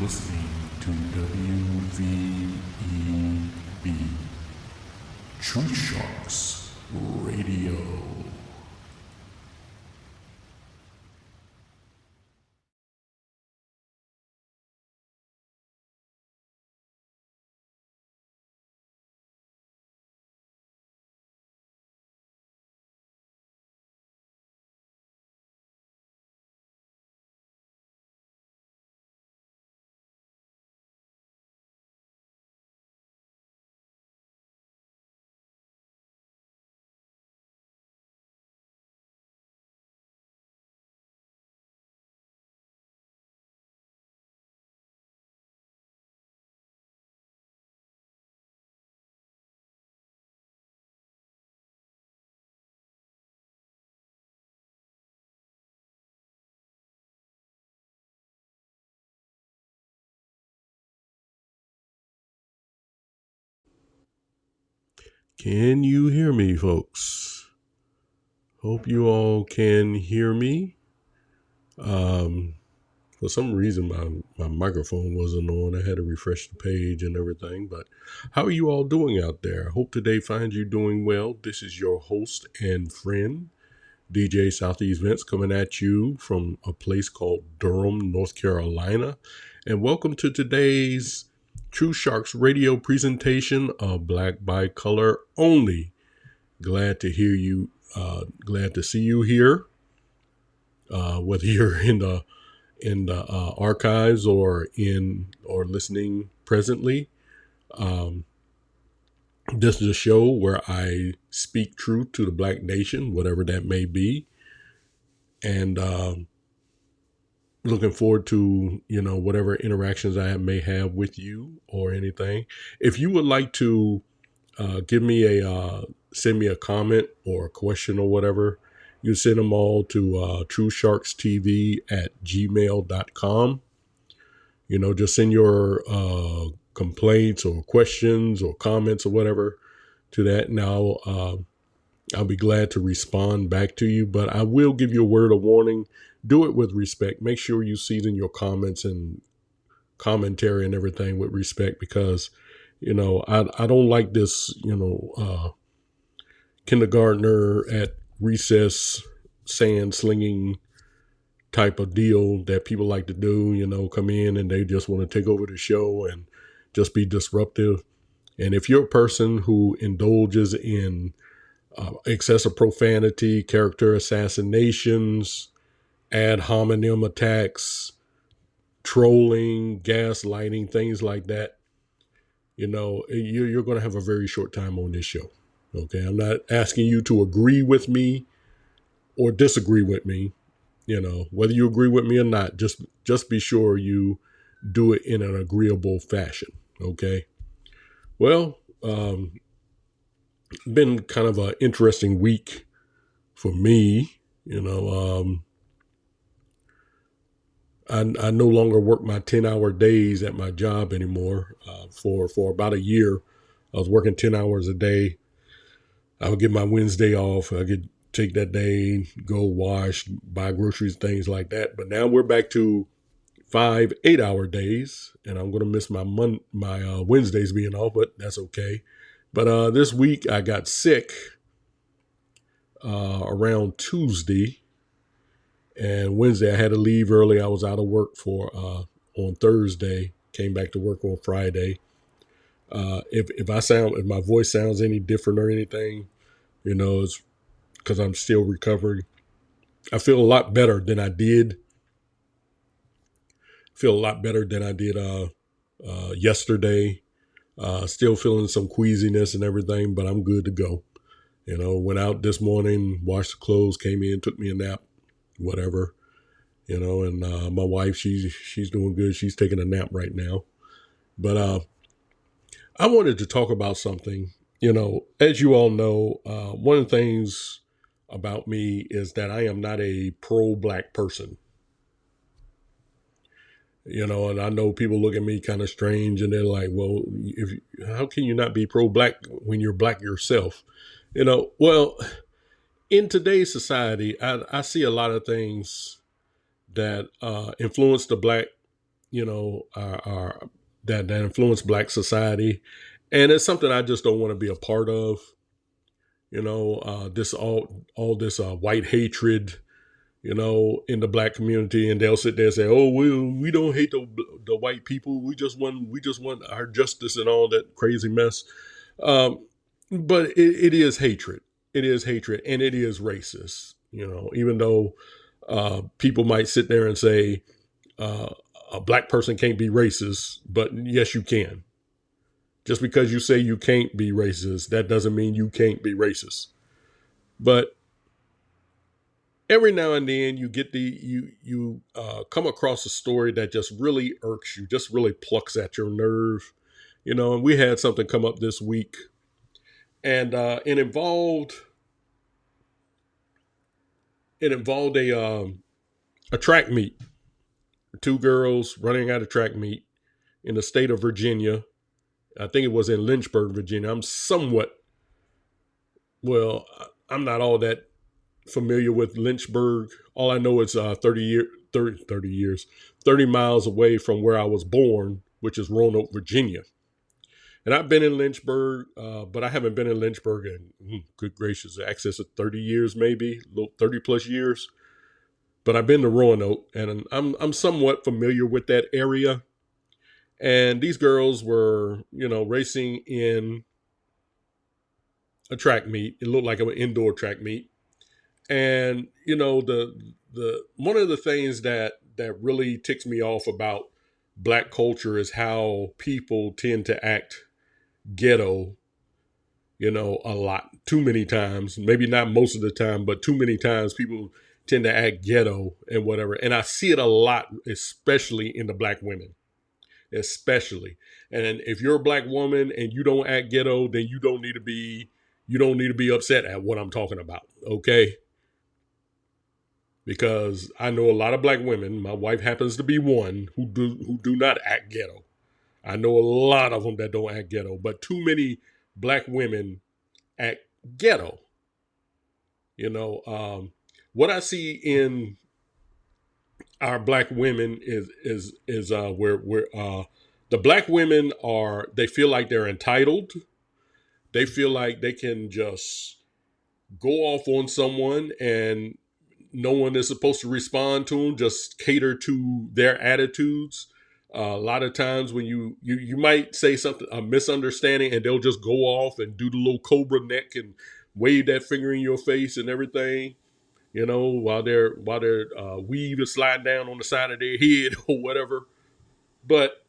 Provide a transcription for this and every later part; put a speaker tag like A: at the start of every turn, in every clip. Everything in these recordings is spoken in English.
A: listening to WVEB Truthsharks Radio.
B: Can you hear me, folks? Hope you all can hear me. For some reason, my microphone wasn't on. I had to refresh the page and everything. But how are you all doing out there? Hope today finds you doing well. This is your host and friend, DJ Southeast Vince, coming at you from a place called Durham, North Carolina. And welcome to today's Truthsharks radio presentation of Black by Color Only. Glad to hear you. Glad to see you here. Whether you're in the archives or listening presently, this is a show where I speak truth to the Black nation, whatever that may be, and looking forward to whatever interactions I may have with you or anything. If you would like to send me a comment or a question or whatever, you send them all to truthsharkstv@gmail.com. Just send your complaints or questions or comments or whatever to that. Now, I'll be glad to respond back to you, but I will give you a word of warning. Do it with respect. Make sure you season your comments and commentary and everything with respect, because I don't like this kindergartner at recess sand slinging type of deal that people like to do, come in and they just want to take over the show and just be disruptive. And if you're a person who indulges in excessive profanity, character assassinations, ad hominem attacks, trolling, gaslighting, things like that, you're going to have a very short time on this show. Okay, I'm not asking you to agree with me or disagree with me. Whether you agree with me or not, just be sure you do it in an agreeable fashion. Okay. Well, been kind of an interesting week for me. I no longer work my 10-hour days at my job anymore. For about a year, I was working 10 hours a day. I would get my Wednesday off. I could take that day, go wash, buy groceries, things like that. But now we're back to 5 8-hour days, and I'm going to miss my Wednesdays being off, but that's okay. But this week I got sick around Tuesday, and Wednesday I had to leave early. I was out of work on Thursday, came back to work on Friday. If my voice sounds any different or anything, it's because I'm still recovering. I feel a lot better than I did. Yesterday. Still feeling some queasiness and everything, but I'm good to go. Went out this morning, washed the clothes, came in, took me a nap, whatever. And my wife, she's doing good. She's taking a nap right now. But I wanted to talk about something. As you all know, one of the things about me is that I am not a pro-Black person. And I know people look at me kind of strange, and they're like, well, how can you not be pro-Black when you're Black yourself? Well, in today's society, I see a lot of things that influence the Black, are that influence Black society, and it's something I just don't want to be a part of. This all this white hatred, in the Black community, and they'll sit there and say, "Oh, we don't hate the white people. We just want our justice and all that crazy mess." Um, but it is hatred. It is hatred, and it is racist. Even though people might sit there and say uh, a Black person can't be racist, but yes, you can. Just because you say you can't be racist, that doesn't mean you can't be racist. But every now and then you get you come across a story that just really irks you, just really plucks at your nerve. And we had something come up this week, and it involved a track meet. Two girls running at a track meet in the state of Virginia. I think it was in Lynchburg, Virginia. Well, I'm not all that familiar with Lynchburg. All I know is 30 years, 30 miles away from where I was born, which is Roanoke, Virginia. And I've been in Lynchburg, but I haven't been in Lynchburg in, good gracious, excess of 30 years, maybe 30 plus years. But I've been to Roanoke, and I'm somewhat familiar with that area. And these girls were, racing in a track meet. It looked like an indoor track meet. And the one of the things that really ticks me off about Black culture is how people tend to act ghetto, a lot, too many times. Maybe not most of the time, but too many times people tend to act ghetto and whatever. And I see it a lot, especially in the Black women, especially. And if you're a Black woman and you don't act ghetto, then you don't need to be upset at what I'm talking about. Okay. Because I know a lot of Black women. My wife happens to be one who do not act ghetto. I know a lot of them that don't act ghetto, but too many Black women act ghetto. You know, what I see in our Black women is where the Black women they feel like they're entitled. They feel like they can just go off on someone and no one is supposed to respond to them, just cater to their attitudes. A lot of times when you might say something, a misunderstanding, and they'll just go off and do the little cobra neck and wave that finger in your face and everything, while their weave is sliding down on the side of their head or whatever. But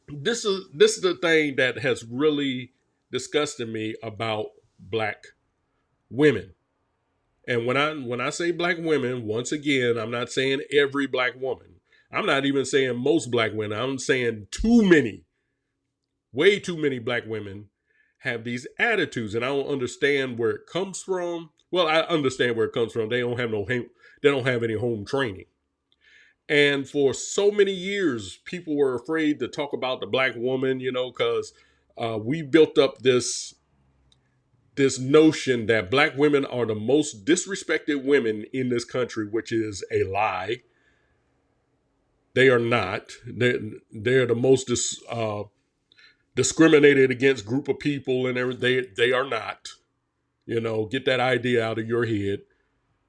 B: this is the thing that has really disgusted me about Black women. And when I say Black women, once again, I'm not saying every Black woman. I'm not even saying most Black women. I'm saying too many, way too many Black women have these attitudes, and I don't understand where it comes from. Well, I understand where it comes from. They don't have they don't have any home training. And for so many years, people were afraid to talk about the Black woman, because we built up this notion that Black women are the most disrespected women in this country, which is a lie. They are not. They're the most discriminated against group of people and everything. They are not. Get that idea out of your head.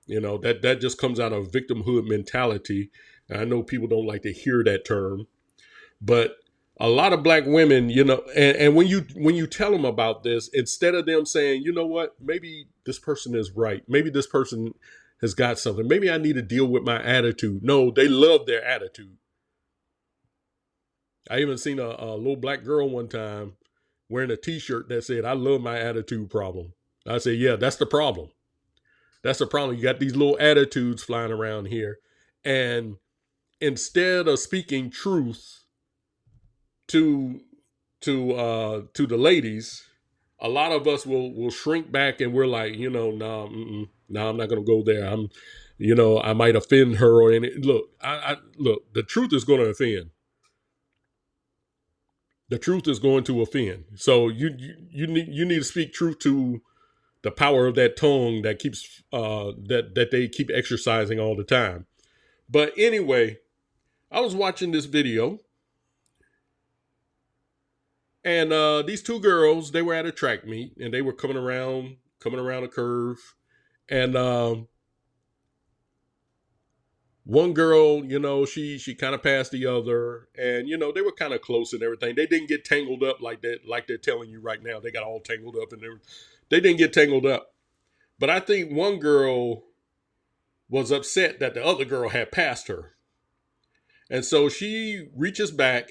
B: That just comes out of victimhood mentality. And I know people don't like to hear that term, but a lot of Black women, and when you tell them about this, instead of them saying, you know what, maybe this person is right, maybe this person has got something, maybe I need to deal with my attitude. No, they love their attitude. I even seen a little Black girl one time wearing a T-shirt that said, "I love my attitude problem." I said, yeah, that's the problem. That's the problem. You got these little attitudes flying around here, and instead of speaking truth to to the ladies, a lot of us will shrink back and we're like, no, nah, nah, I'm not gonna go there. I might offend her or any. Look, I look. The truth is going to offend. The truth is going to offend. So you need to speak truth to the power of that tongue that keeps that they keep exercising all the time. But anyway, I was watching this video, and these two girls, they were at a track meet, and they were coming around a curve, and one girl, she kind of passed the other, and they were kind of close and everything. They didn't get tangled up like that, like they're telling you right now. They got all tangled up, and they didn't get tangled up. But I think one girl was upset that the other girl had passed her, and so she reaches back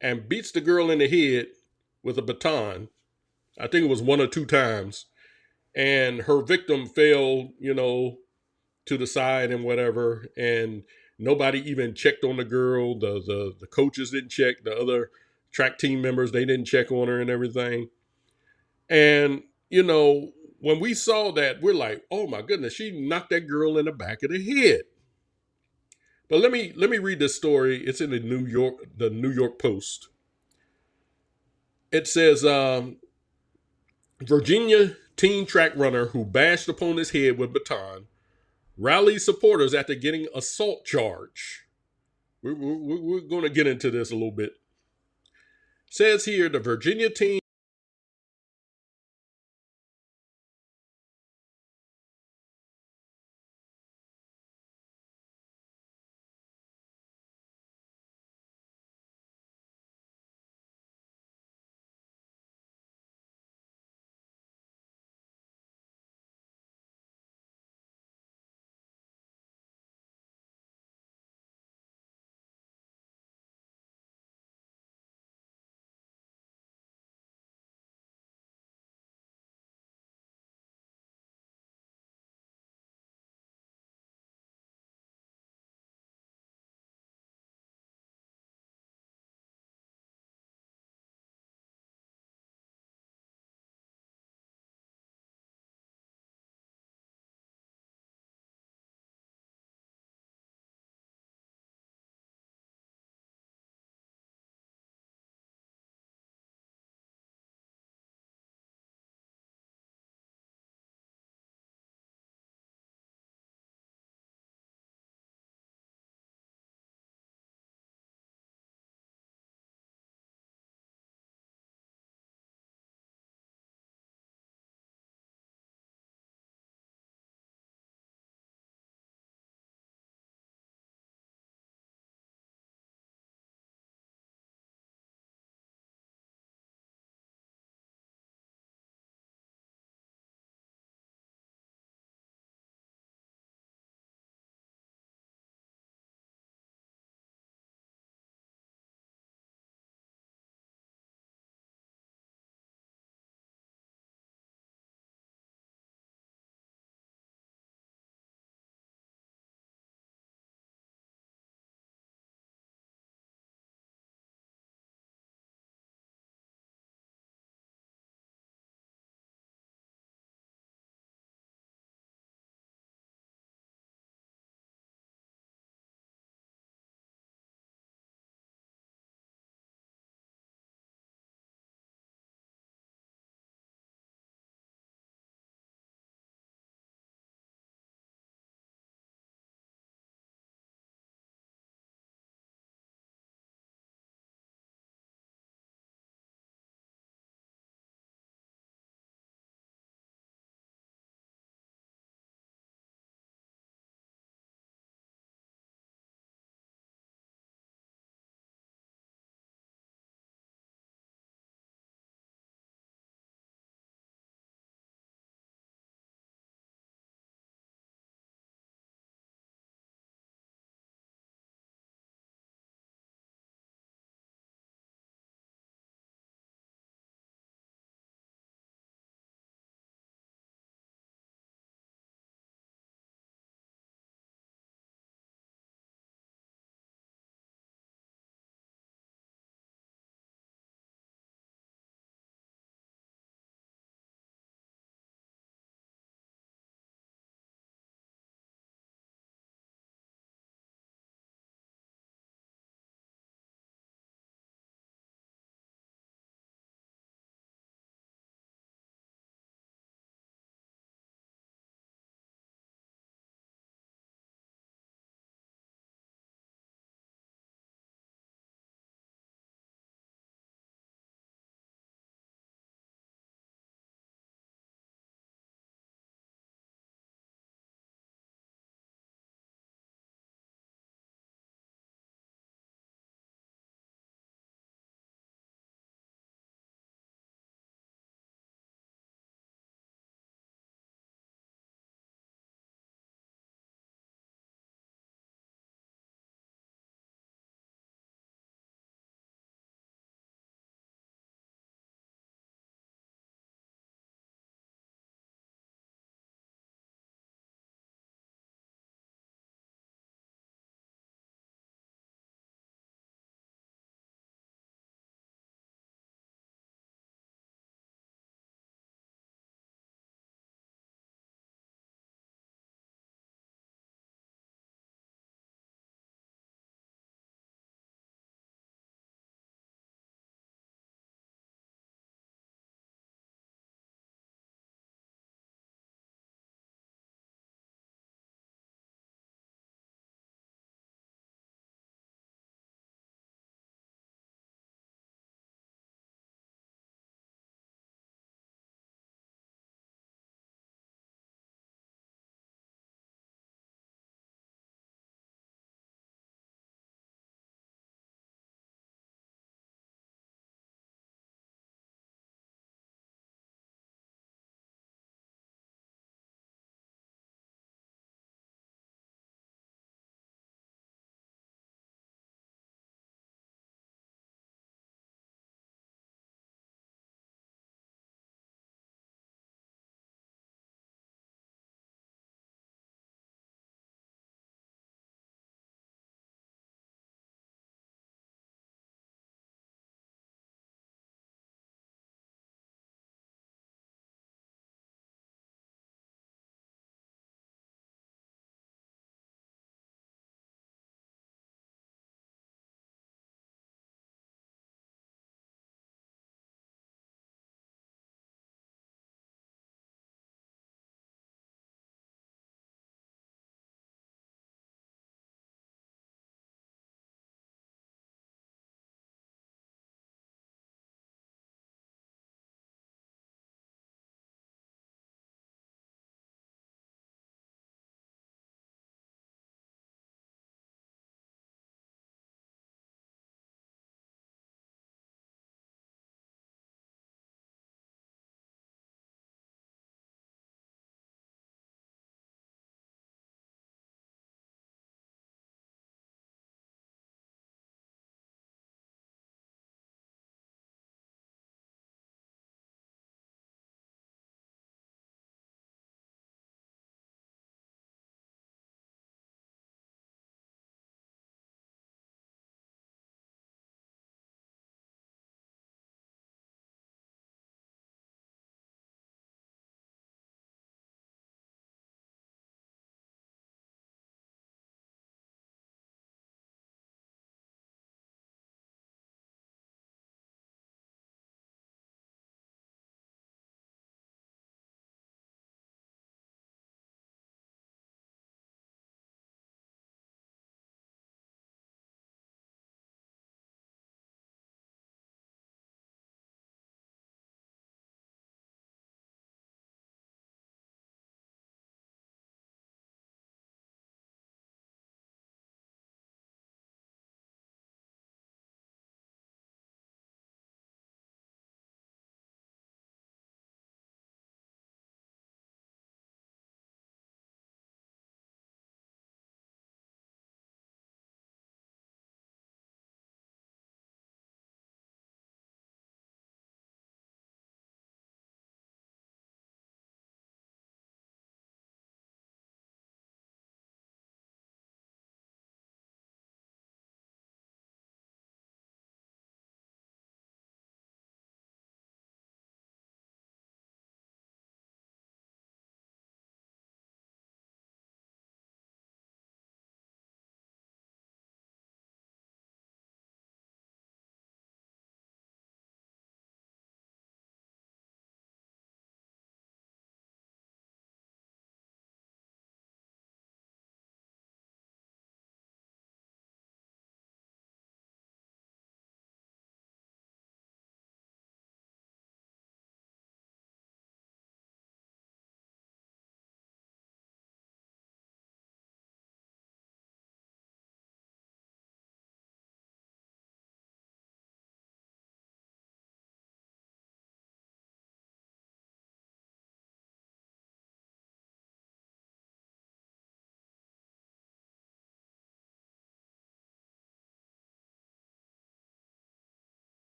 B: and beats the girl in the head with a baton. I think it was one or two times, and her victim fell, to the side and whatever, and nobody even checked on the girl. The coaches didn't check. The other track team members, they didn't check on her and everything. And when we saw that, we're like, oh my goodness, she knocked that girl in the back of the head. But let me read this story. It's in the New York Post. It says, Virginia teen track runner who bashed opponent's head with baton rallies supporters after getting assault charge. We're going to get into this a little bit. Says here the Virginia teen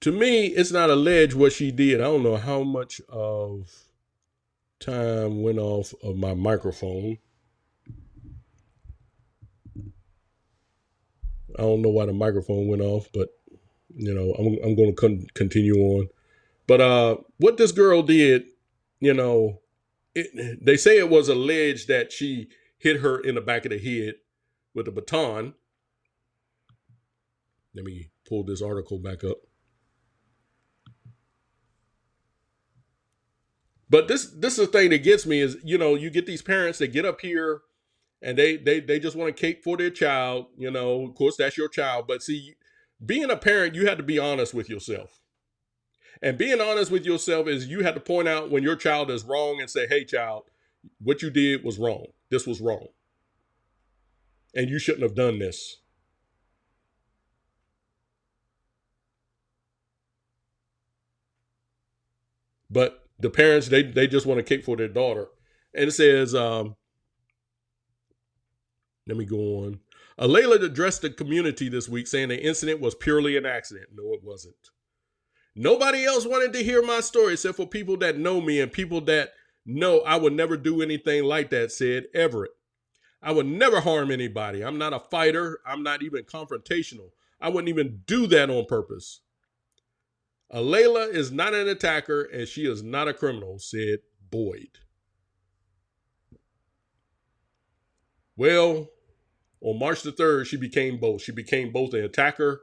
B: To me, it's not alleged what she did. I don't know how much of time went off of my microphone. I don't know why the microphone went off, but I'm going to continue on. But what this girl did, you know, they say it was alleged that she hit her in the back of the head with a baton. Let me pull this article back up. But this is the thing that gets me is, you get these parents that get up here and they just want to cake for their child. Of course that's your child, but see, being a parent, you have to be honest with yourself. And being honest with yourself is you have to point out when your child is wrong and say, "Hey child, what you did was wrong. This was wrong. And you shouldn't have done this." But the parents, they just want to cake for their daughter. And it says, let me go on. Layla addressed the community this week saying the incident was purely an accident. No, it wasn't. Nobody else wanted to hear my story except for people that know me and people that know I would never do anything like that, said Everett. I would never harm anybody. I'm not a fighter. I'm not even confrontational. I wouldn't even do that on purpose. Layla is not an attacker and she is not a criminal, said Boyd. Well, on March the 3rd, she became both. She became both an attacker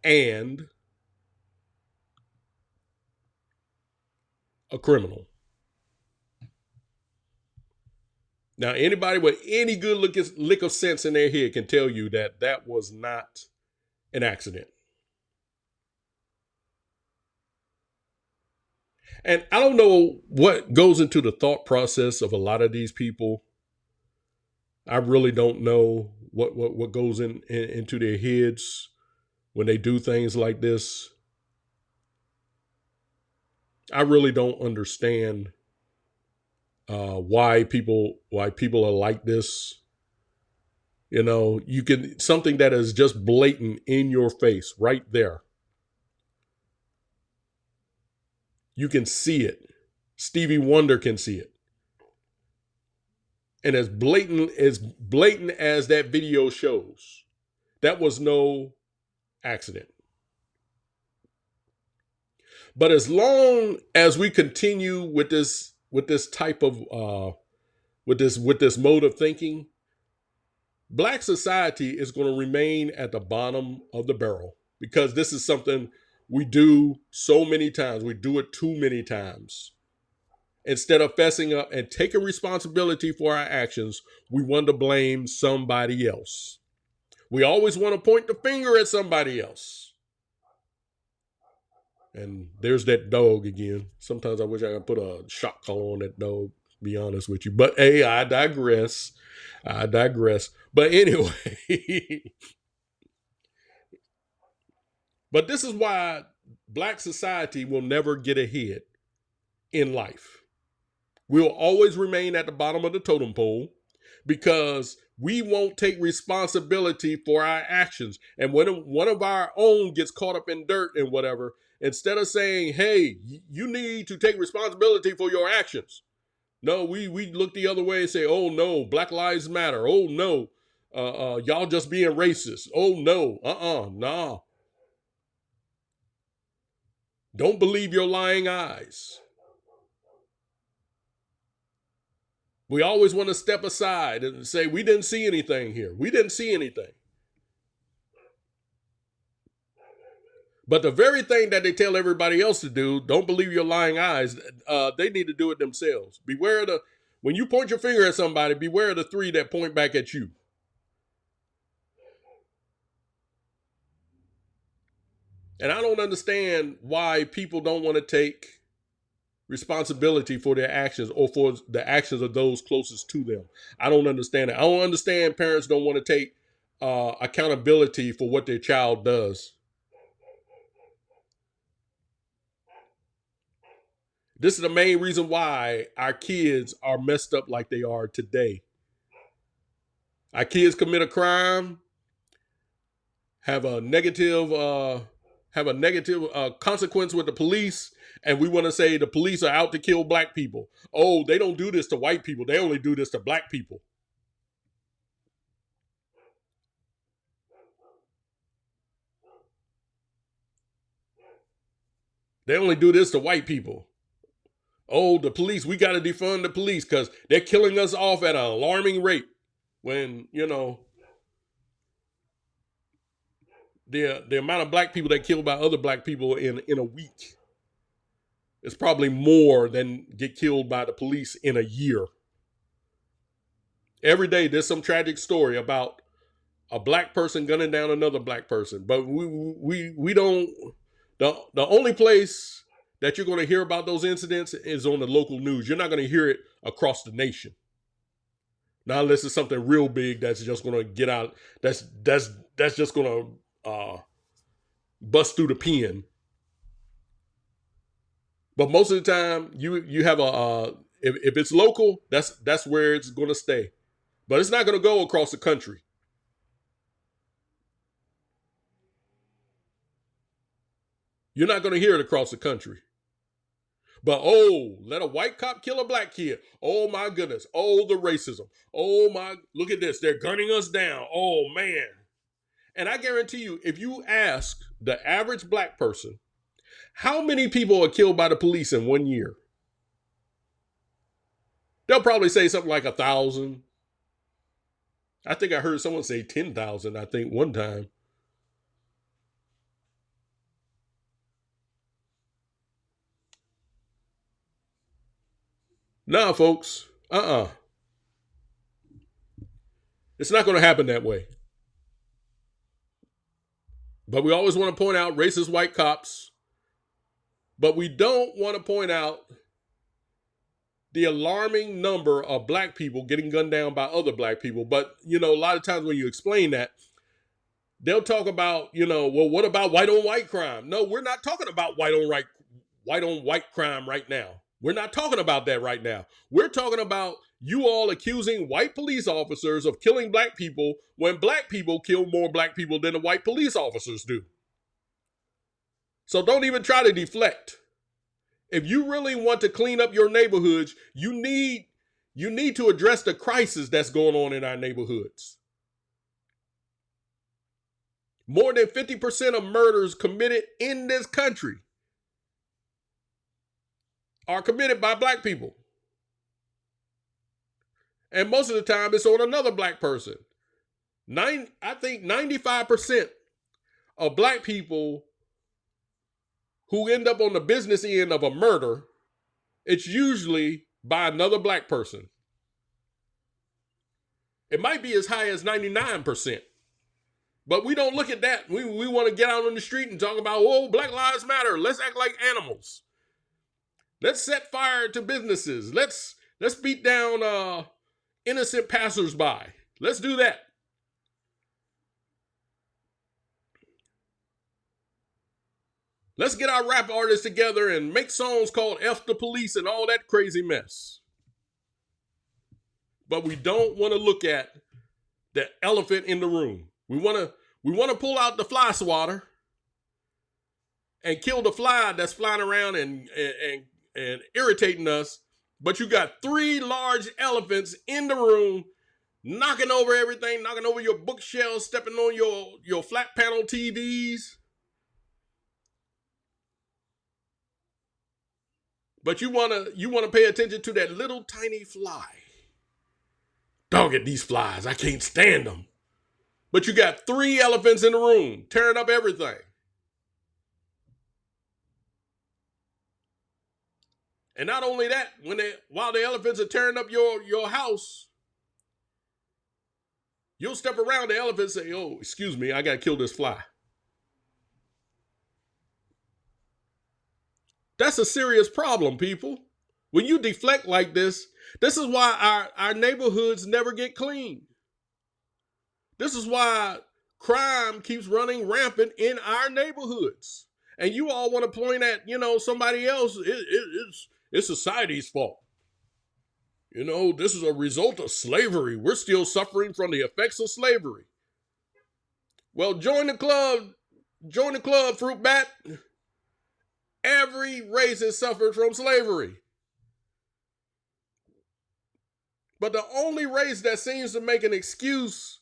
B: and a criminal. Now, anybody with any good lick of sense in their head can tell you that that was not an accident. And I don't know what goes into the thought process of a lot of these people. I really don't know what goes into their heads when they do things like this. I really don't understand why people are like this. You can something that is just blatant in your face right there. You can see it. Stevie Wonder can see it. And as blatant as that video shows, that was no accident. But as long as we continue with this type of with this mode of thinking, black society is going to remain at the bottom of the barrel because this is something we do so many times. We do it too many times. Instead of fessing up and taking responsibility for our actions, we want to blame somebody else. We always want to point the finger at somebody else. And there's that dog again. Sometimes I wish I could put a shock collar on that dog, be honest with you. But hey, I digress. But anyway, but this is why black society will never get ahead in life. We'll always remain at the bottom of the totem pole because we won't take responsibility for our actions. And when one of our own gets caught up in dirt and whatever, instead of saying, "Hey, you need to take responsibility for your actions," no, we look the other way and say, "Oh no, Black Lives Matter. Oh no, y'all just being racist. Oh no, nah. Don't believe your lying eyes." We always want to step aside and say, "We didn't see anything here. We didn't see anything." But the very thing that they tell everybody else to do, don't believe your lying eyes, they need to do it themselves. When you point your finger at somebody, beware of the three that point back at you. And I don't understand why people don't want to take responsibility for their actions or for the actions of those closest to them. I don't understand it. I don't understand parents don't want to take accountability for what their child does. This is the main reason why our kids are messed up like they are today. Our kids commit a crime, have a negative have a negative consequence with the police, and we want to say the police are out to kill black people. Oh, they don't do this to white people. They only do this to black people. They only do this to white people. Oh, the police, we got to defund the police because they're killing us off at an alarming rate. When, the amount of black people that killed by other black people in a week is probably more than get killed by the police in a year. Every day there's some tragic story about a black person gunning down another black person. But we don't. The only place that you're going to hear about those incidents is on the local news. You're not going to hear it across the nation. Not unless it's something real big that's just going to get out. That's just going to bust through the pen. But most of the time, you have if it's local, that's where it's going to stay. But it's not going to go across the country. You're not going to hear it across the country. But oh, let a white cop kill a black kid. Oh my goodness. Oh, the racism. Oh my, look at this. They're gunning us down. Oh man. And I guarantee you, if you ask the average black person, how many people are killed by the police in 1 year? They'll probably say something like 1,000. I think I heard someone say 10,000, I think, one time. Nah, folks. It's not going to happen that way. But we always want to point out racist white cops. But we don't want to point out the alarming number of black people getting gunned down by other black people. But, a lot of times when you explain that, they'll talk about, well, what about white on white crime? No, we're not talking about white on white crime right now. We're not talking about that right now. We're talking about you all accusing white police officers of killing black people when black people kill more black people than the white police officers do. So don't even try to deflect. If you really want to clean up your neighborhoods, you need to address the crisis that's going on in our neighborhoods. More than 50% of murders committed in this country are committed by black people. And most of the time, it's on another black person. I think 95% of black people who end up on the business end of a murder, it's usually by another black person. It might be as high as 99%. But we don't look at that. We want to get out on the street and talk about, oh, Black Lives Matter. Let's act like animals. Let's set fire to businesses. Let's beat down innocent passersby. Let's do that. Let's get our rap artists together and make songs called F the Police and all that crazy mess. But we don't want to look at the elephant in the room. We want to pull out the fly swatter and kill the fly that's flying around and irritating us. But you got 3 large elephants in the room knocking over everything, knocking over your bookshelves, stepping on your flat panel TVs. But you wanna pay attention to that little tiny fly. Dog it, these flies. I can't stand them. But you got 3 elephants in the room tearing up everything. And not only that, while the elephants are tearing up your house, you'll step around the elephant and say, oh, excuse me, I got to kill this fly. That's a serious problem, people. When you deflect like this is why our neighborhoods never get clean. This is why crime keeps running rampant in our neighborhoods. And you all want to point at, somebody else. It's society's fault. This is a result of slavery. We're still suffering from the effects of slavery. Well, join the club Join the club, fruit bat. Every race has suffered from slavery. But the only race that seems to make an excuse,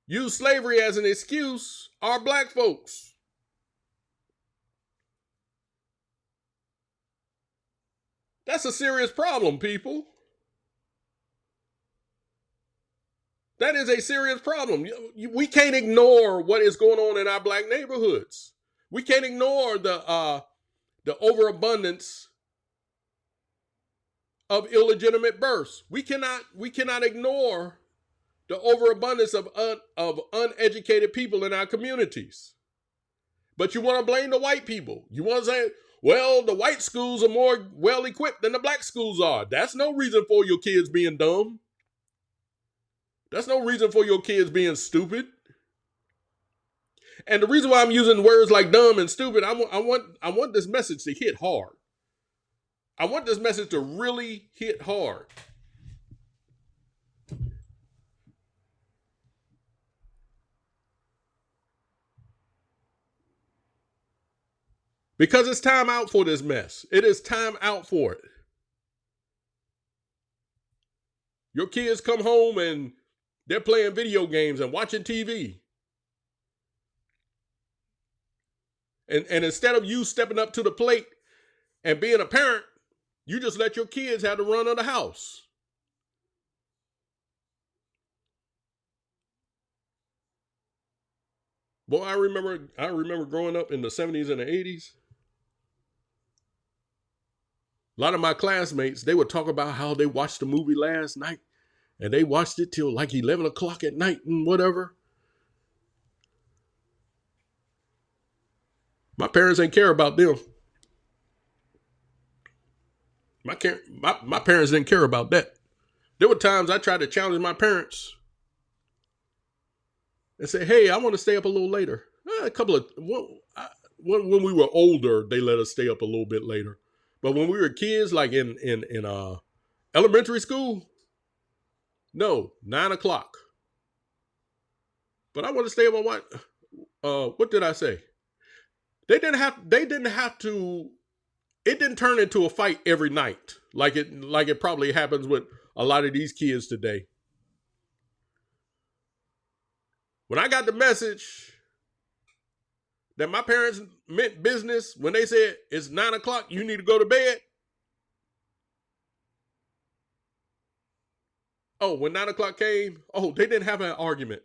B: use slavery as an excuse, are black folks. That's a serious problem, people. That is a serious problem. We can't ignore what is going on in our black neighborhoods. We can't ignore the overabundance of illegitimate births. We cannot ignore the overabundance of uneducated people in our communities. But you want to blame the white people. You want to say, well, the white schools are more well equipped than the black schools are. That's no reason for your kids being dumb. That's no reason for your kids being stupid. And the reason why I'm using words like dumb and stupid, I want this message to hit hard. I want this message to really hit hard. Because it's time out for this mess. It is time out for it. Your kids come home and they're playing video games and watching TV. And instead of you stepping up to the plate and being a parent, you just let your kids have the run of the house. Boy, I remember growing up in the 70s and the 80s. A lot of my classmates, they would talk about how they watched the movie last night and they watched it till like 11 o'clock at night and whatever. My parents ain't care about them. My parents didn't care about that. There were times I tried to challenge my parents and say, hey, I want to stay up a little later. A couple of, when we were older, they let us stay up a little bit later. But when we were kids, like in elementary school, no, 9 o'clock. But I want to stay up on what did I say? They didn't have to, it didn't turn into a fight every night like it probably happens with a lot of these kids today. When I got the message that my parents meant business when they said it's 9 o'clock, you need to go to bed. Oh, when 9 o'clock came, they didn't have an argument.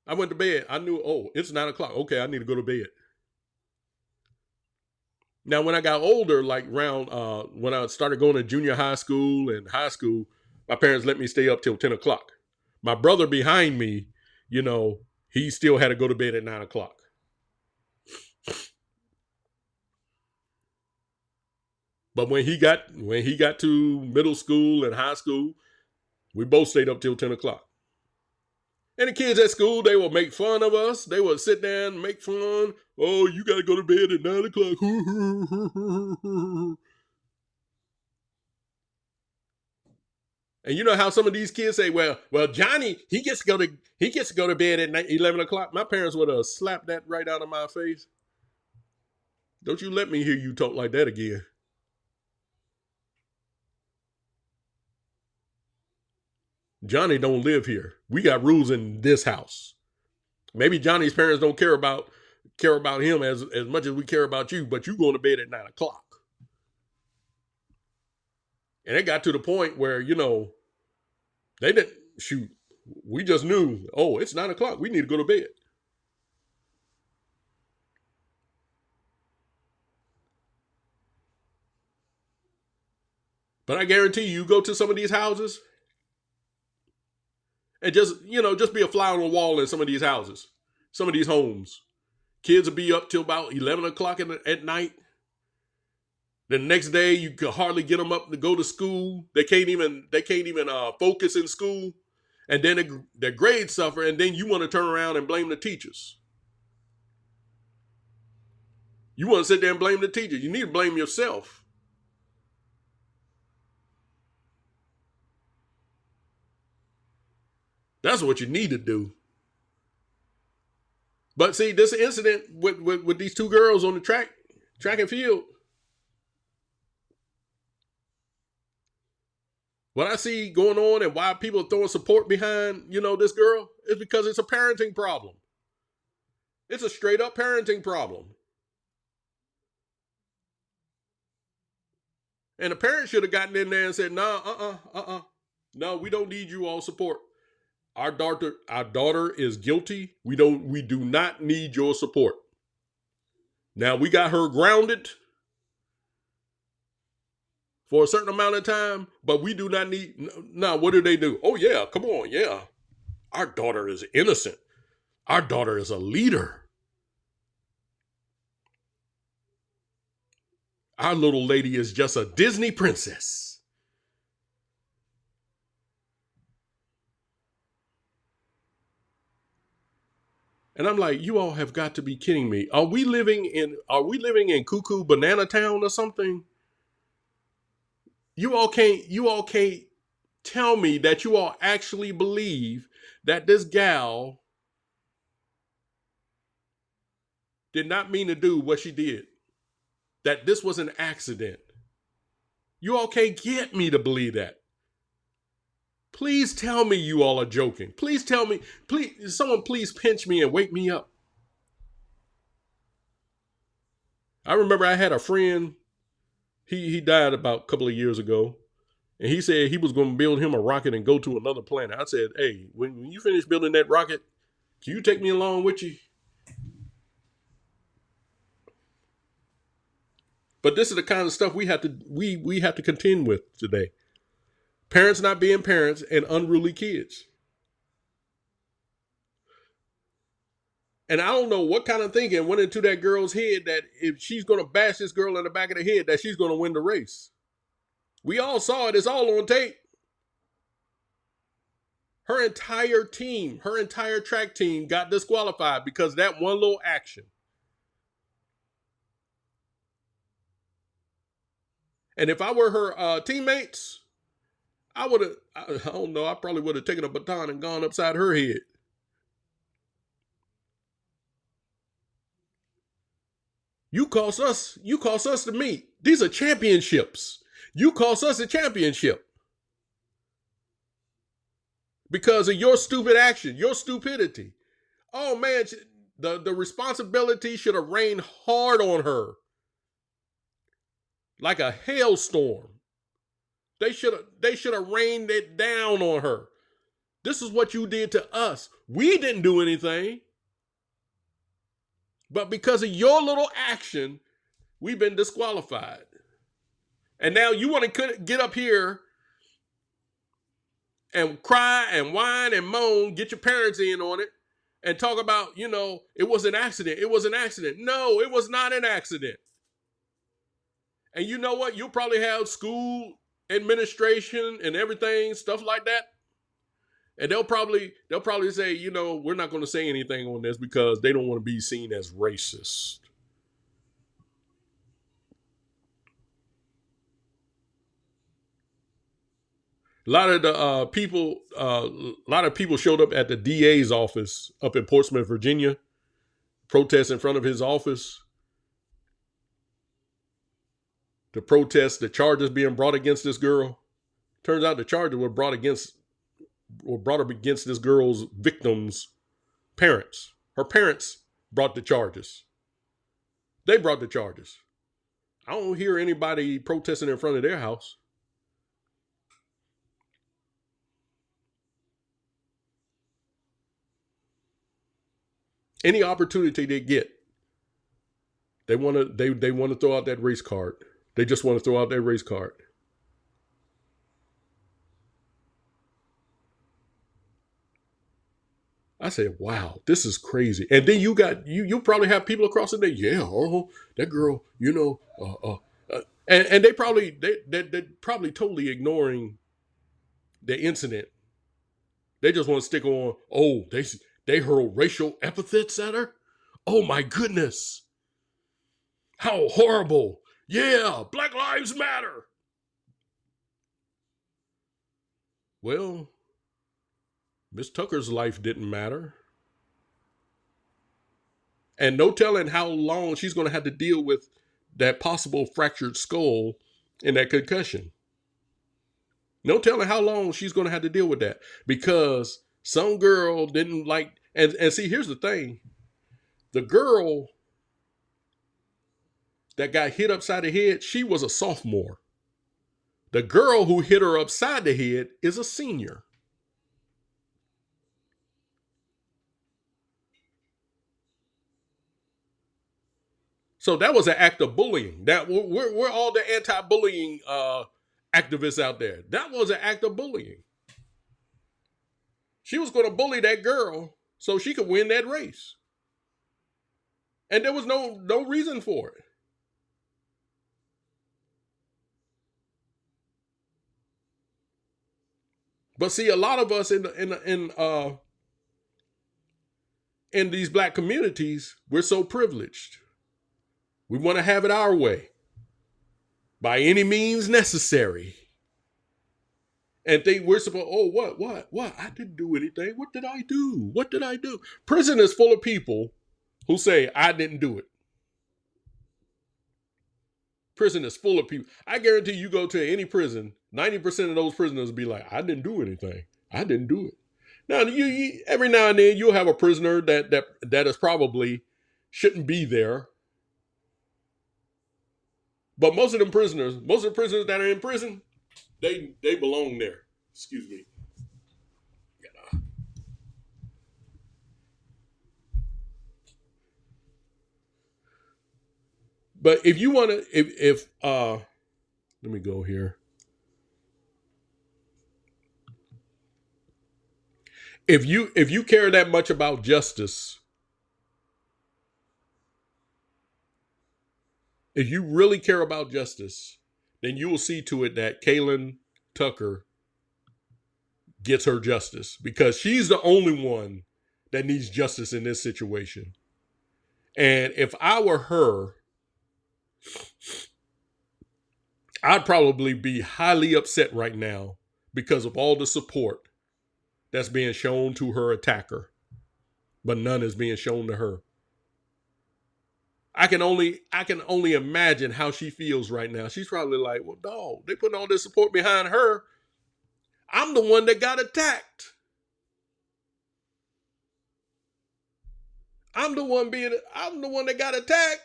B: I went to bed. I knew, it's 9 o'clock. Okay, I need to go to bed. Now, when I got older, like around when I started going to junior high school and high school, my parents let me stay up till 10 o'clock. My brother behind me, he still had to go to bed at 9 o'clock. But when he got to middle school and high school, we both stayed up till 10 o'clock. And the kids at school, they would make fun of us. They would sit there and make fun. Oh, you got to go to bed at 9 o'clock. And you know how some of these kids say, well, Johnny, he gets to go to bed at 11 o'clock. My parents would have slapped that right out of my face. Don't you let me hear you talk like that again. Johnny don't live here. We got rules in this house. Maybe Johnny's parents don't care about him as much as we care about you, but you going to bed at 9 o'clock. And it got to the point where, they didn't shoot. We just knew, it's 9 o'clock. We need to go to bed. But I guarantee you go to some of these houses and just be a fly on the wall in some of these houses, some of these homes. Kids will be up till about 11 o'clock at night. The next day, you could hardly get them up to go to school. They can't even focus in school. And then their grades suffer. And then you want to turn around and blame the teachers. You want to sit there and blame the teacher. You need to blame yourself. That's what you need to do. But see, this incident with these two girls on the track and field, what I see going on and why people are throwing support behind, this girl is because it's a parenting problem. It's a straight up parenting problem. And the parents should have gotten in there and said, "No, no, we don't need you all support. Our daughter is guilty. We do not need your support. Now we got her grounded for a certain amount of time, but we do not need. Now, what do they do? Oh yeah, come on, yeah. Our daughter is innocent. Our daughter is a leader. Our little lady is just a Disney princess." And I'm like, you all have got to be kidding me. Are we living in cuckoo banana town or something? You all can't tell me that you all actually believe that this gal did not mean to do what she did. That this was an accident. You all can't get me to believe that. Please tell me you all are joking. Please tell me, someone please pinch me and wake me up. I remember I had a friend, he died about a couple of years ago, and he said he was going to build him a rocket and go to another planet. I said, hey, when you finish building that rocket, can you take me along with you? But this is the kind of stuff we have to contend with today. Parents not being parents and unruly kids. And I don't know what kind of thinking went into that girl's head that if she's going to bash this girl in the back of the head, that she's going to win the race. We all saw it. It's all on tape. Her entire team, her entire track team got disqualified because of that one little action. And if I were her teammates, I don't know, I probably would have taken a baton and gone upside her head. You cost us the meet. These are championships. You cost us a championship because of your stupid action, your stupidity. Oh man, the responsibility should have rained hard on her. Like a hailstorm. They should have rained it down on her. This is what you did to us. We didn't do anything. But because of your little action, we've been disqualified. And now you want to get up here and cry and whine and moan, get your parents in on it, and talk about, it was an accident. It was an accident. No, it was not an accident. And you know what? You'll probably have school administration and everything, stuff like that. And they'll probably say, we're not going to say anything on this because they don't want to be seen as racist. A lot of the people showed up at the DA's office up in Portsmouth, Virginia, protest in front of his office to protest the charges being brought against this girl. Turns out the charges were brought up against this girl's victim's parents. Her parents brought the charges. They brought the charges. I don't hear anybody protesting in front of their house. Any opportunity they get, they want to throw out that race card. They just want to throw out that race card. I said, wow, this is crazy. And then you probably have people across the day. Yeah, that girl, and they probably totally ignoring the incident. They just want to stick on, oh, they hurl racial epithets at her. Oh my goodness. How horrible. Yeah, Black Lives Matter. Well, Miss Tucker's life didn't matter. And no telling how long she's going to have to deal with that possible fractured skull and that concussion. No telling how long she's going to have to deal with that because some girl didn't like. And see, here's the thing: the girl that got hit upside the head, she was a sophomore. The girl who hit her upside the head is a senior. So that was an act of bullying. That we're all the anti-bullying activists out there. That was an act of bullying. She was going to bully that girl so she could win that race, and there was no reason for it. But see, a lot of us in these black communities, we're so privileged. We want to have it our way by any means necessary. And think we're supposed, oh, what? I didn't do anything. What did I do? What did I do? Prison is full of people who say, I didn't do it. Prison is full of people. I guarantee you go to any prison, 90% of those prisoners will be like, I didn't do anything. I didn't do it. Now, you every now and then you'll have a prisoner that is probably shouldn't be there. But most of the prisoners that are in prison, they belong there. Excuse me. But if you want to, if let me go here. If you care that much about justice, if you really care about justice, then you will see to it that Kaylin Tucker gets her justice because she's the only one that needs justice in this situation. And if I were her, I'd probably be highly upset right now because of all the support that's being shown to her attacker, but none is being shown to her. I can only imagine how she feels right now. She's probably like, well, dog, they putting all this support behind her. I'm the one that got attacked. I'm the one that got attacked.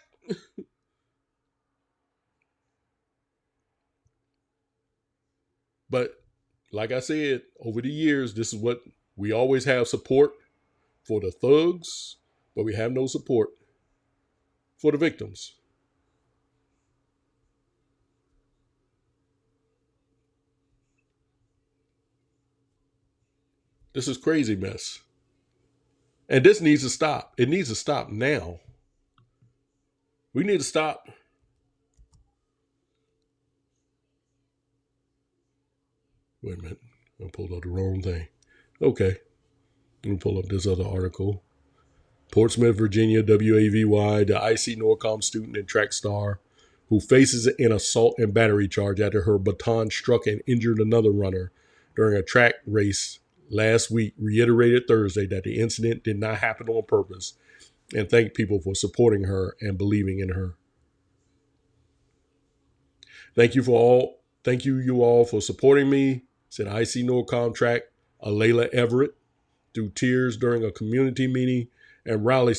B: But like I said, over the years, this is what we always have support for the thugs, but we have no support for the victims. This is crazy mess. And this needs to stop. It needs to stop now. We need to stop. Wait a minute. I pulled up the wrong thing. Okay. Let me pull up this other article. Portsmouth, Virginia, WAVY, the IC Norcom student and track star who faces an assault and battery charge after her baton struck and injured another runner during a track race last week, reiterated Thursday that the incident did not happen on purpose and thanked people for supporting her and believing in her. Thank you all for supporting me, said IC Norcom track Alayla Everett through tears during a community meeting and rally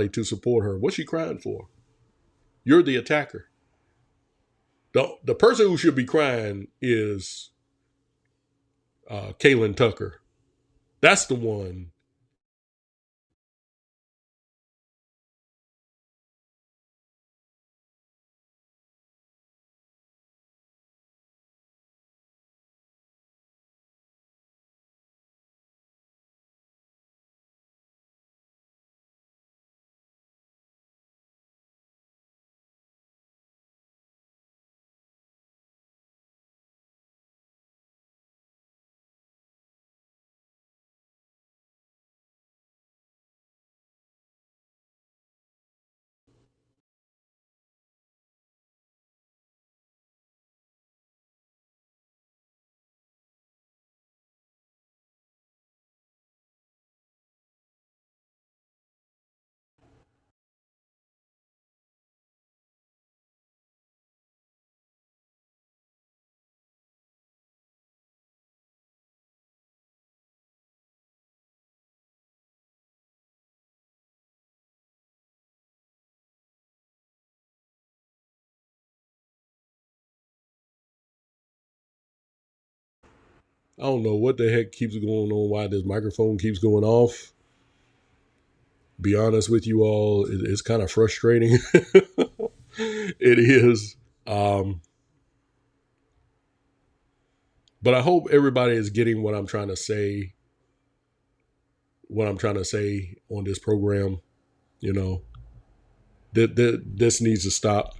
B: to support her. What's she crying for? You're the attacker. The person who should be crying is Kaylin Tucker. That's the one I don't know what the heck keeps going on, why this microphone keeps going off. Be honest with you all, it's kind of frustrating. It is. Um, but I hope everybody is getting what I'm trying to say, on this program. You know, this needs to stop.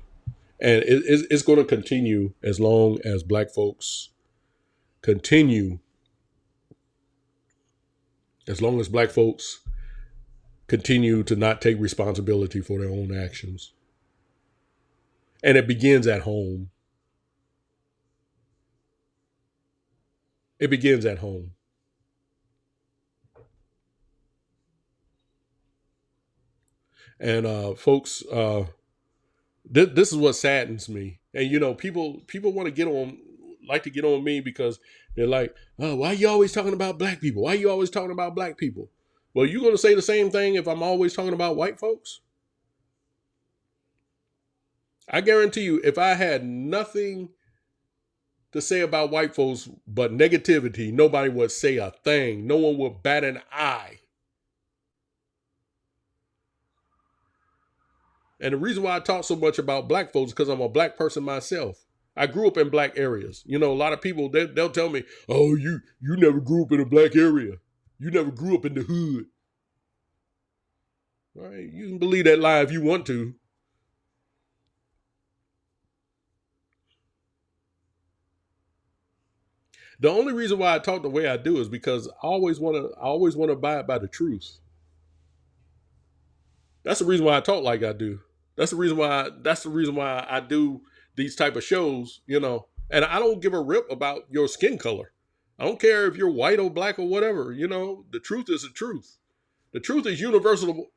B: And it's going to continue as long as black folks continue, as long as black folks continue to not take responsibility for their own actions. And it begins at home. It begins at home. And folks, this is what saddens me. And people want to get on me because they're like, oh, why are you always talking about black people? Why are you always talking about black people? Well, you going to say the same thing if I'm always talking about white folks? I guarantee you, if I had nothing to say about white folks but negativity, nobody would say a thing. No one would bat an eye. And the reason why I talk so much about black folks is because I'm a black person myself. I grew up in black areas. A lot of people, they'll tell me, oh, you never grew up in a black area. You never grew up in the hood. All right, you can believe that lie if you want to. The only reason why I talk the way I do is because I always want to abide by the truth. That's the reason why I talk like I do. That's the reason why I do these type of shows, And I don't give a rip about your skin color. I don't care if you're white or black or whatever, The truth is the truth. The truth is universal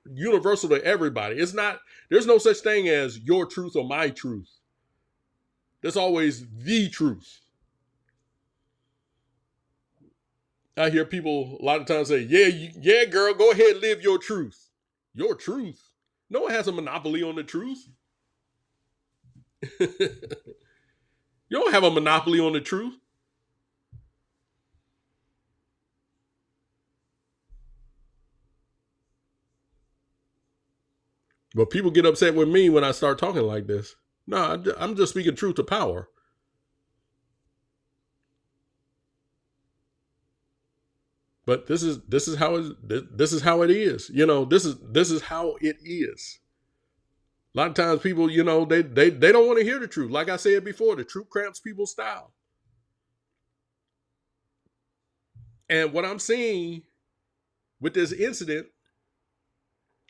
B: to everybody. It's not there's no such thing as your truth or my truth. There's always the truth. I hear people a lot of times say, "Yeah, yeah, girl, go ahead, live your truth." Your truth. No one has a monopoly on the truth. You don't have a monopoly on the truth. But people get upset with me when I start talking like this. No, I'm just speaking truth to power. But this is how this is how it is. This is how it is. A lot of times people, they don't want to hear the truth. Like I said before, the truth cramps people's style. And what I'm seeing with this incident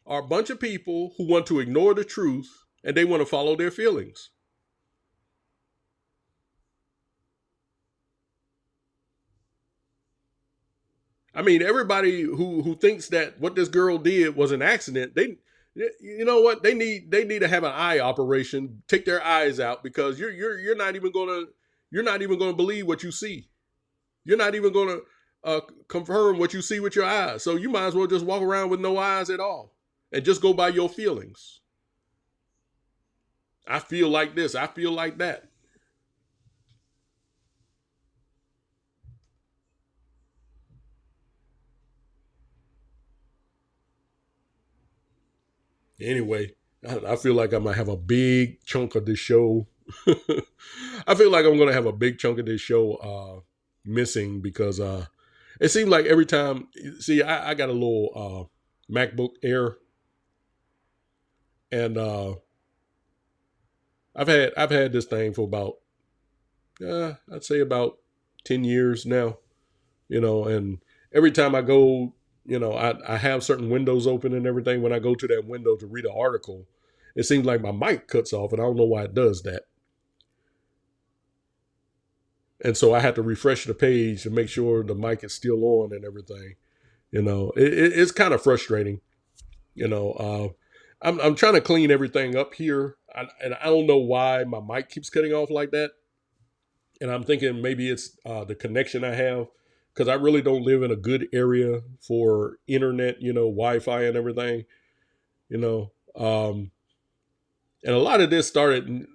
B: are a bunch of people who want to ignore the truth and they want to follow their feelings. I mean, everybody who thinks that what this girl did was an accident, you know what? They need to have an eye operation, take their eyes out because you're not even gonna believe what you see. You're not even gonna confirm what you see with your eyes. So you might as well just walk around with no eyes at all and just go by your feelings. I feel like this. I feel like that. Anyway, I feel like I might have a big chunk of this show. I feel like I'm going to have a big chunk of this show missing because it seems like every time. See, I got a little MacBook Air, and I've had this thing for about I'd say about 10 years now. And every time I go, I have certain windows open and everything. When I go to that window to read an article, it seems like my mic cuts off, and I don't know why it does that. And so I had to refresh the page to make sure the mic is still on and everything. It's kind of frustrating. I'm trying to clean everything up here, and I don't know why my mic keeps cutting off like that. And I'm thinking maybe it's the connection I have because I really don't live in a good area for internet, Wi-Fi and everything. You know, um, and a lot of this started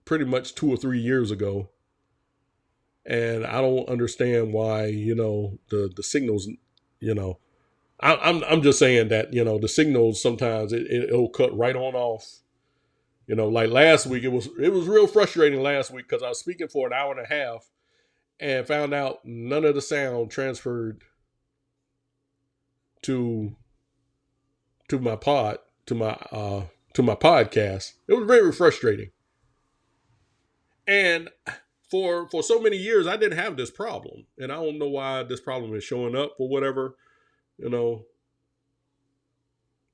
B: pretty much 2 or 3 years ago, and I don't understand why the signals. You know, I'm just saying that the signals sometimes it'll cut right on off. Like last week it was real frustrating last week because I was speaking for an hour and a half and found out none of the sound transferred to to my pod to my podcast. It was very frustrating. And for so many years I didn't have this problem. And I don't know why this problem is showing up or whatever, you know.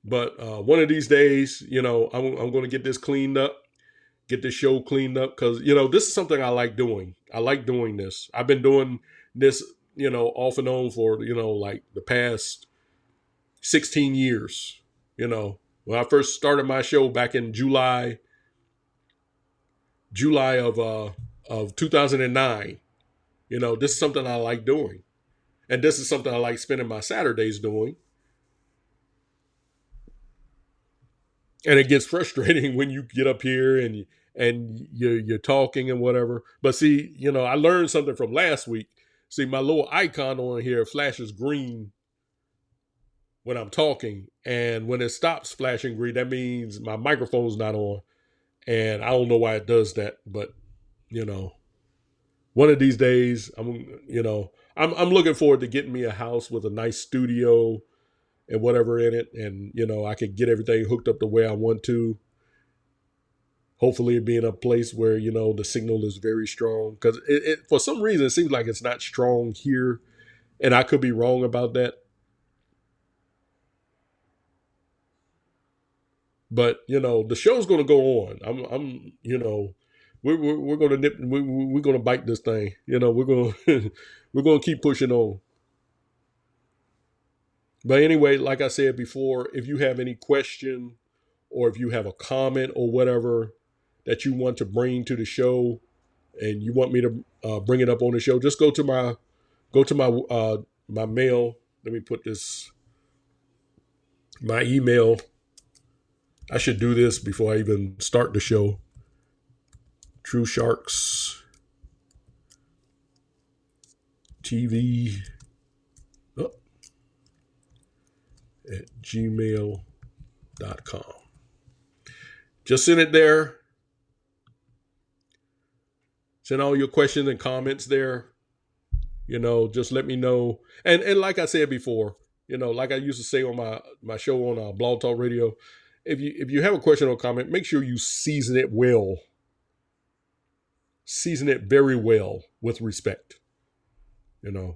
B: But one of these days, I'm going to get this cleaned up, get this show cleaned up because this is something I like doing. I like doing this. I've been doing this, off and on for like the past 16 years. When I first started my show back in July of 2009. This is something I like doing, and this is something I like spending my Saturdays doing. And it gets frustrating when you get up here and you're talking and whatever. But see, I learned something from last week. See, my little icon on here flashes green when I'm talking, and when it stops flashing green, that means my microphone's not on. And I don't know why it does that, but you know, one of these days, I'm looking forward to getting me a house with a nice studio and whatever in it, and I can get everything hooked up the way I want to. Hopefully, it being a place where the signal is very strong, because for some reason it seems like it's not strong here, and I could be wrong about that. But the show's going to go on. We're going to we're going to bite this thing. We're going we're going to keep pushing on. But anyway, like I said before, if you have any question or if you have a comment or whatever that you want to bring to the show and you want me to bring it up on the show, just go to my mail. Let me put this my email. I should do this before I even start the show. Truthsharks TV at gmail.com. Just send it there. Send all your questions and comments there. Just let me know. And like I said before, like I used to say on my show on Blog Talk Radio, if you have a question or comment, make sure you season it well. Season it very well with respect. Because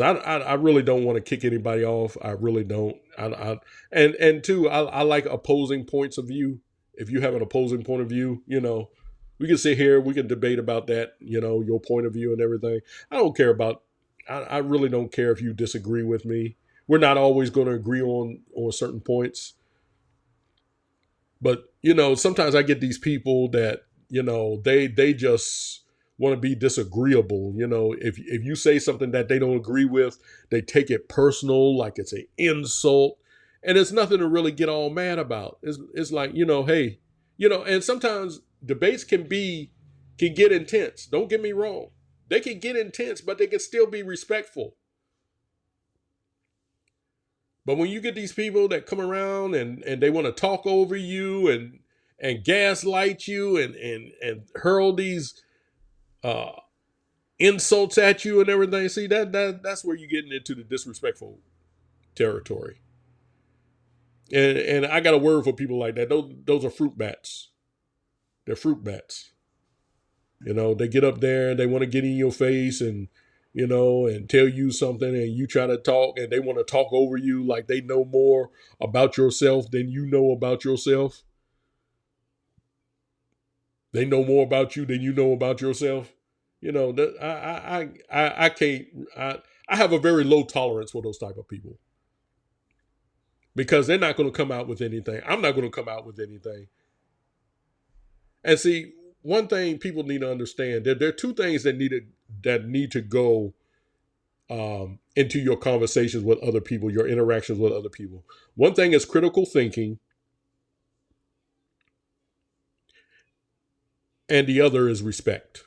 B: I really don't want to kick anybody off. I really don't. And two, I like opposing points of view. If you have an opposing point of view, we can sit here, we can debate about that, your point of view and everything. I don't care about. I really don't care if you disagree with me. We're not always going to agree on certain points. But sometimes I get these people that they just want to be disagreeable. If you say something that they don't agree with, they take it personal, like it's an insult, and it's nothing to really get all mad about. It's like hey, and sometimes debates can get intense. Don't get me wrong, they can get intense, but they can still be respectful. But when you get these people that come around and they want to talk over you and gaslight you and hurl these uh, insults at you and everything, see that's where you're getting into the disrespectful territory. And I got a word for people like that. Those are fruit bats. They're fruit bats. They get up there and they want to get in your face and and tell you something, and you try to talk, and they want to talk over you like they know more about yourself than you know about yourself. They know more about you than you know about yourself. That I can't. I have a very low tolerance for those type of people because they're not going to come out with anything. I'm not going to come out with anything. And see, one thing people need to understand, there are two things that need to go into your conversations with other people, your interactions with other people. One thing is critical thinking, and the other is respect.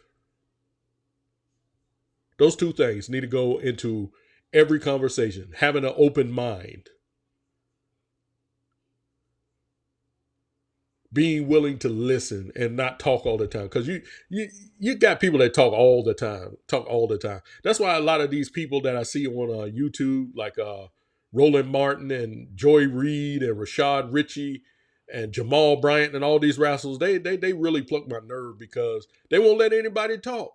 B: Those two things need to go into every conversation. Having an open mind, being willing to listen and not talk all the time. Because you got people that talk all the time, That's why a lot of these people that I see on YouTube, like Roland Martin and Joy Reid and Rashad Ritchie and Jamal Bryant and all these rascals, they really pluck my nerve because they won't let anybody talk.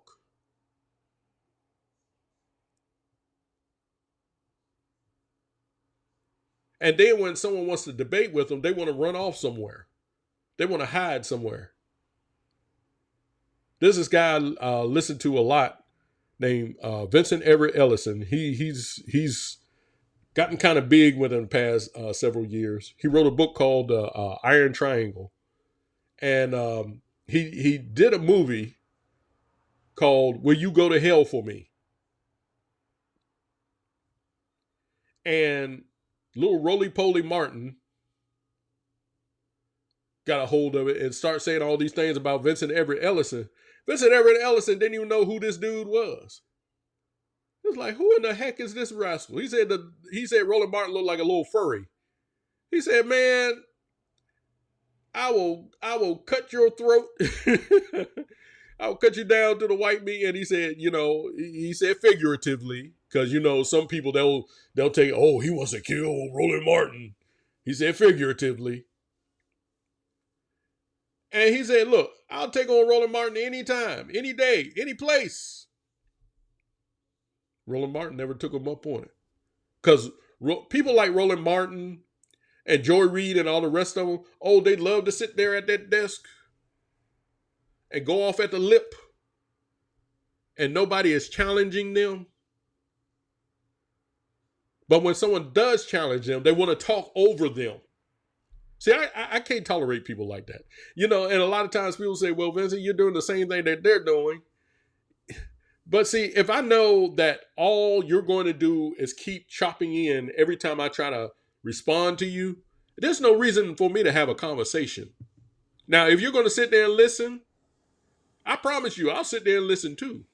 B: And then when someone wants to debate with them, they want to run off somewhere. They want to hide somewhere. There's this guy I listen to a lot named Vincent Everett Ellison. He's gotten kind of big within the past several years. He wrote a book called Iron Triangle, and he did a movie called "Will You Go to Hell for Me?" And little roly poly Martin got a hold of it and start saying all these things about Vincent Everett Ellison. Vincent Everett Ellison didn't even know who this dude was. It was like, who in the heck is this rascal? He said Roland Martin looked like a little furry. He said, man, I will cut your throat. I'll cut you down to the white meat. And he said, he said figuratively, because some people they'll take, oh, he wants to kill Roland Martin. He said figuratively. And he said, look, I'll take on Roland Martin anytime, any day, any place. Roland Martin never took him up on it. Because people like Roland Martin and Joy Reid and all the rest of them, oh, they love to sit there at that desk and go off at the lip. And nobody is challenging them. But when someone does challenge them, they want to talk over them. See, I can't tolerate people like that. And a lot of times people say, well, Vincent, you're doing the same thing that they're doing. But see, if I know that all you're going to do is keep chopping in every time I try to respond to you, there's no reason for me to have a conversation. Now, if you're going to sit there and listen, I promise you, I'll sit there and listen too.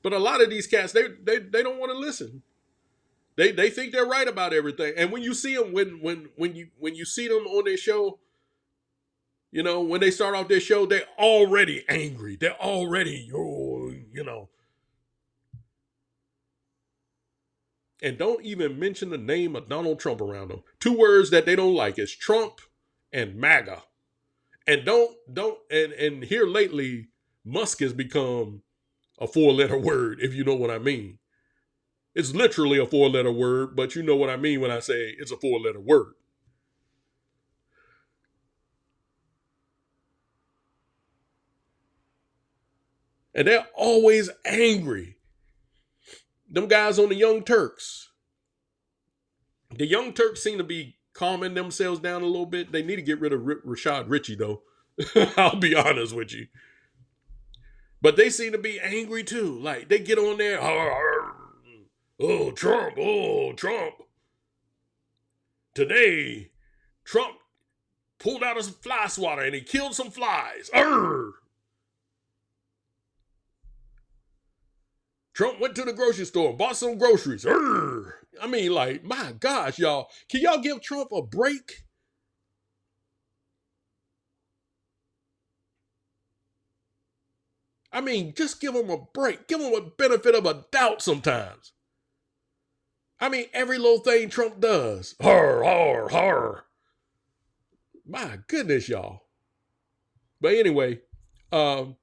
B: But a lot of these cats, they don't want to listen. They think they're right about everything. And when you see them, when you see them on their show, when they start off their show, they're already angry. They're already, And don't even mention the name of Donald Trump around them. Two words that they don't like is Trump and MAGA. And and here lately, Musk has become a 4-letter word, if you know what I mean. It's literally a 4-letter word, but you know what I mean when I say it's a 4-letter word. And they're always angry. Them guys on the Young Turks. The Young Turks seem to be calming themselves down a little bit. They need to get rid of Rashad Ritchie, though. I'll be honest with you. But they seem to be angry, too. Like, they get on there. Oh, Trump. Oh, Trump. Today, Trump pulled out a fly swatter and he killed some flies. Arr! Trump went to the grocery store and bought some groceries. Arr! I mean, like, my gosh, y'all. Can y'all give Trump a break? I mean, just give him a break. Give him a benefit of a doubt sometimes. I mean, every little thing Trump does. Har, har, har. My goodness, y'all. But anyway, I'm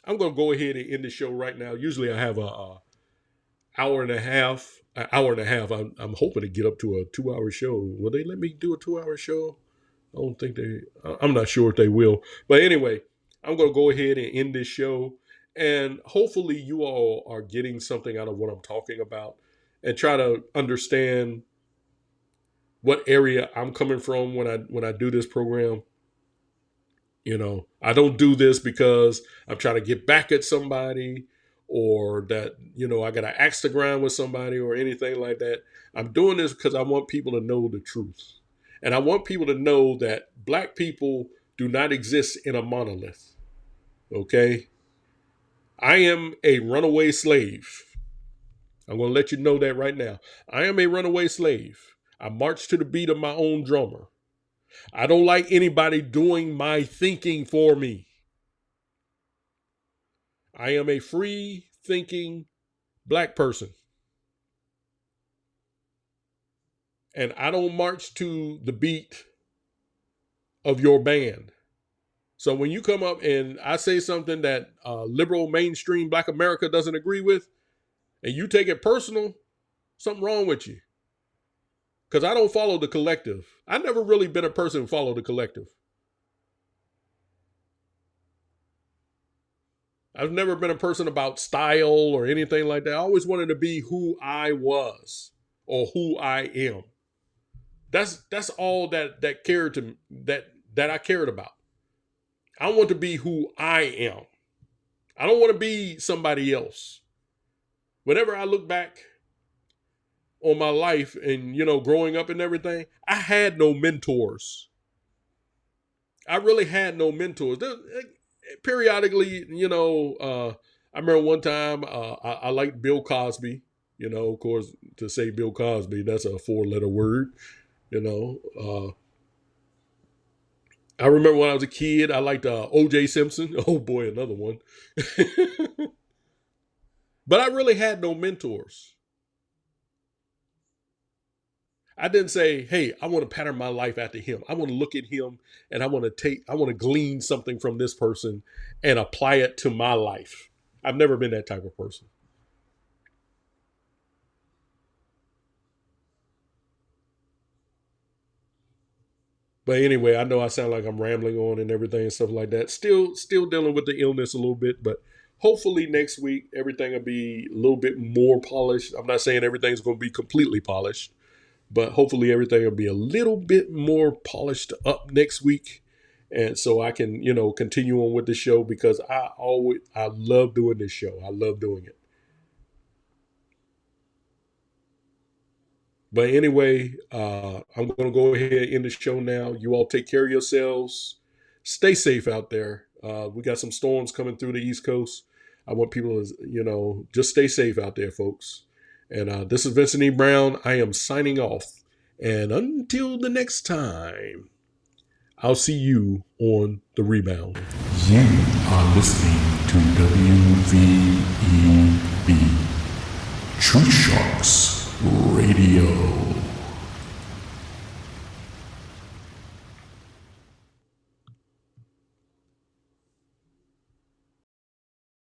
B: going to go ahead and end the show right now. Usually I have a hour and a half. An hour and a half. I'm hoping to get up to a 2-hour show. Will they let me do a 2-hour show? I don't think I'm not sure if they will. But anyway, I'm going to go ahead and end this show. And hopefully you all are getting something out of what I'm talking about and try to understand what area I'm coming from when I do this program. I don't do this because I'm trying to get back at somebody or that, I got to axe the ground with somebody or anything like that. I'm doing this because I want people to know the truth. And I want people to know that black people do not exist in a monolith. Okay? I am a runaway slave. I'm going to let you know that right now. I am a runaway slave. I march to the beat of my own drummer. I don't like anybody doing my thinking for me. I am a free thinking black person. And I don't march to the beat of your band. So when you come up and I say something that liberal mainstream black America doesn't agree with, and you take it personal, something wrong with you. Because I don't follow the collective. I've never really been a person who followed the collective. I've never been a person about style or anything like that. I always wanted to be who I was or who I am. That's all that cared to that I cared about. I want to be who I am. I don't want to be somebody else. Whenever I look back on my life and, growing up and everything, I had no mentors. I really had no mentors. Periodically, I remember one time I liked Bill Cosby. Of course, to say Bill Cosby, that's a 4-letter word. I remember when I was a kid, I liked O.J. Simpson. Oh boy, another one. But I really had no mentors. I didn't say, hey, I want to pattern my life after him. I want to look at him and I want to glean something from this person and apply it to my life. I've never been that type of person. But anyway, I know I sound like I'm rambling on and everything and stuff like that. Still dealing with the illness a little bit, but hopefully next week everything will be a little bit more polished. I'm not saying everything's going to be completely polished, but hopefully everything will be a little bit more polished up next week. And so I can, continue on with the show because I love doing this show. I love doing it. But anyway, I'm going to go ahead and end the show now. You all take care of yourselves. Stay safe out there. We got some storms coming through the East Coast. I want people to, just stay safe out there, folks. And this is Vincent E. Brown. I am signing off. And until the next time, I'll see you on the rebound.
A: You are listening to WVEB Truthsharks Radio.